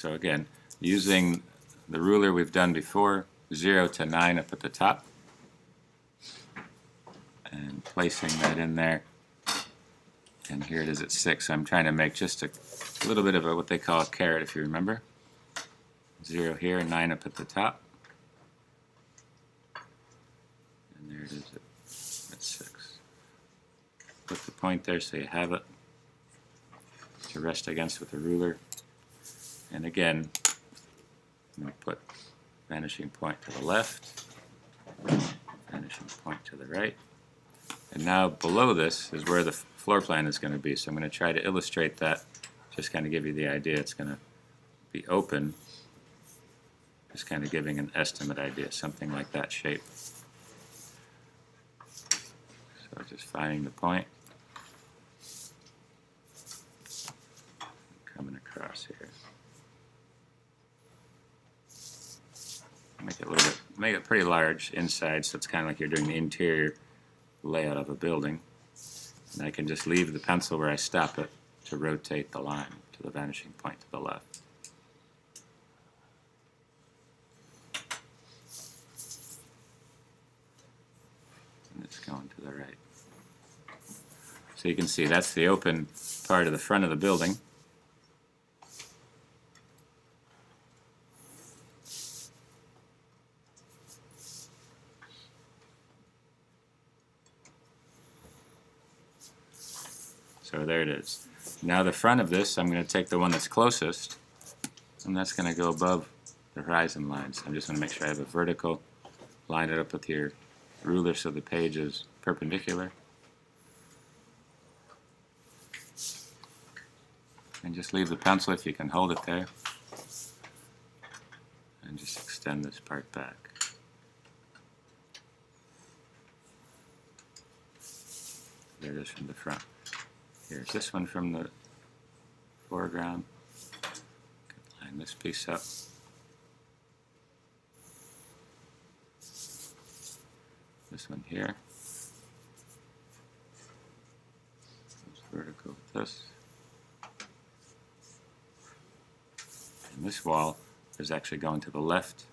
So again, using the ruler we've done before, 0 to 9 up at the top, and placing that in there. And here it is at 6. So I'm trying to make just a little bit of what they call a caret, if you remember. 0 here, 9 up at the top. And there it is at 6. Put the point there so you have it to rest against with the ruler. And again, I'm going to put vanishing point to the left, vanishing point to the right. And now below this is where the floor plan is going to be. So I'm going to try to illustrate that, just kind of give you the idea. It's going to be open, just kind of giving an estimate idea, something like that shape. So just finding the point, coming across here. Make it a little bit, make it pretty large inside, so it's kind of like you're doing the interior layout of a building. And I can just leave the pencil where I stop it to rotate the line to the vanishing point to the left. And it's going to the right. So you can see that's the open part of the front of the building. So there it is. Now the front of this, I'm going to take the one that's closest, and that's going to go above the horizon line. So I'm just going to make sure I have a vertical, line it up with your ruler so the page is perpendicular. And just leave the pencil if you can hold it there. And just extend this part back. There it is from the front. Here's this one from the foreground. Line this piece up. This one here. Goes vertical with this. And this wall is actually going to the left.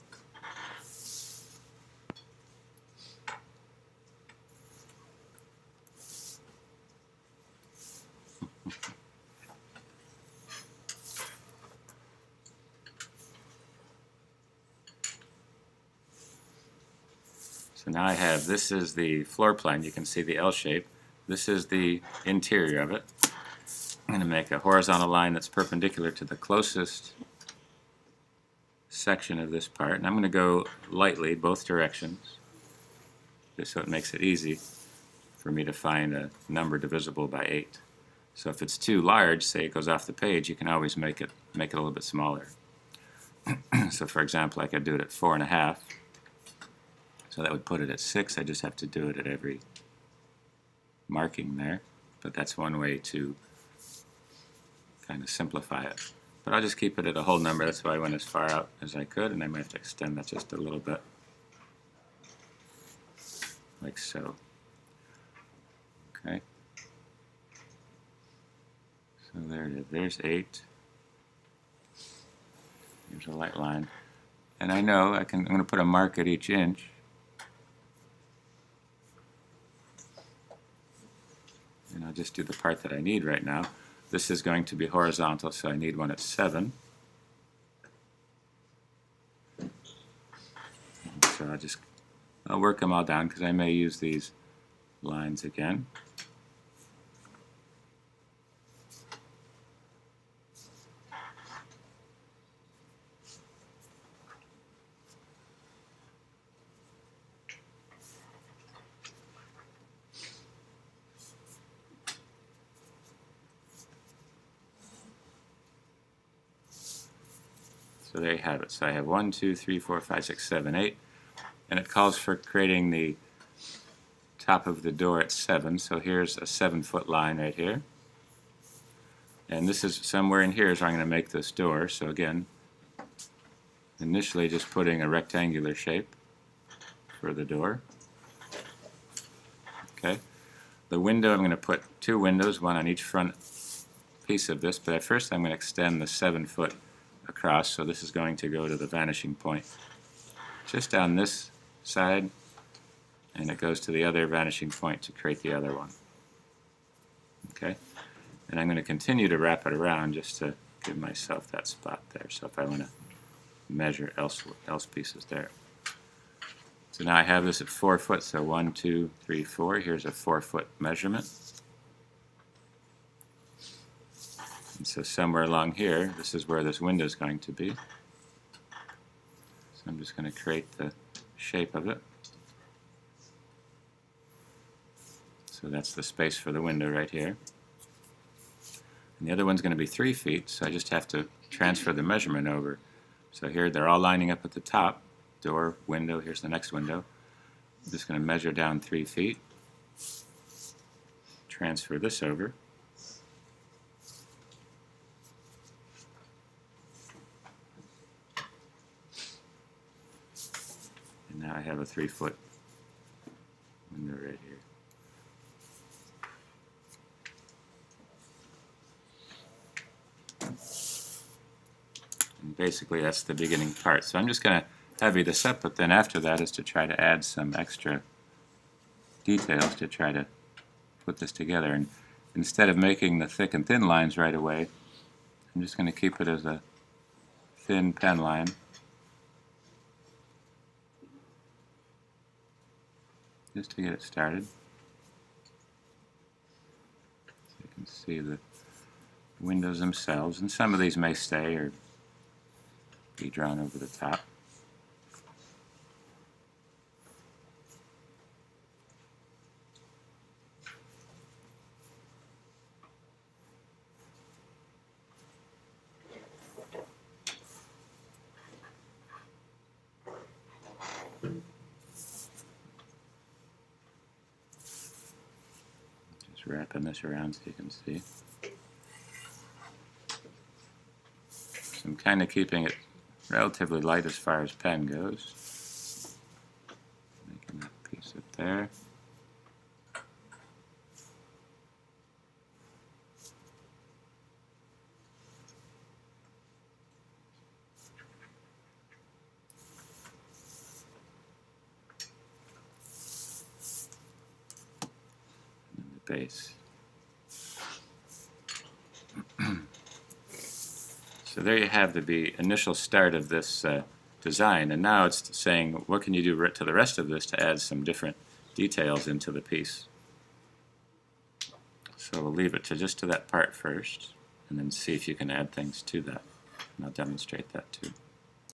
So now I have, this is the floor plan. You can see the L shape. This is the interior of it. I'm going to make a horizontal line that's perpendicular to the closest section of this part. And I'm going to go lightly both directions, just so it makes it easy for me to find a number divisible by 8. So if it's too large, say it goes off the page, you can always make it a little bit smaller. So for example, I could do it at 4.5. So that would put it at 6. I just have to do it at every marking there. But that's one way to kind of simplify it. But I'll just keep it at a whole number. That's why I went as far out as I could, and I might have to extend that just a little bit. Like so. Okay. So there it is. There's 8. Here's a light line. And I know I'm going to put a mark at each inch. And I'll just do the part that I need right now. This is going to be horizontal, so I need one at 7. So I'll work them all down because I may use these lines again. So there you have it. So I have 1, 2, 3, 4, 5, 6, 7, 8. And it calls for creating the top of the door at 7. So here's a 7-foot line right here. And this is somewhere in here is where I'm going to make this door. So again, initially just putting a rectangular shape for the door. Okay. The window, I'm going to put 2 windows, one on each front piece of this. But at first I'm going to extend the 7-foot across, so this is going to go to the vanishing point just on this side, and it goes to the other vanishing point to create the other one. Okay, and I'm going to continue to wrap it around just to give myself that spot there, so if I want to measure else pieces there. So now I have this at 4 foot, so 1, 2, 3, 4. Here's a 4-foot measurement. And so somewhere along here, this is where this window is going to be. So I'm just going to create the shape of it. So that's the space for the window right here. And the other one's going to be 3 feet, so I just have to transfer the measurement over. So here they're all lining up at the top. Door, window, here's the next window. I'm just going to measure down 3 feet. Transfer this over. And now I have a 3-foot window right here. And basically that's the beginning part. So I'm just going to heavy this up, but then after that is to try to add some extra details to try to put this together. And instead of making the thick and thin lines right away, I'm just going to keep it as a thin pen line. Just to get it started. So you can see the windows themselves, and some of these may stay or be drawn over the top. Just wrapping this around so you can see. So I'm kind of keeping it relatively light as far as pen goes. Making that piece up there. And the base. So there you have the initial start of this design, and now it's saying what can you do to the rest of this to add some different details into the piece. So we'll leave it just to that part first, and then see if you can add things to that, and I'll demonstrate that too.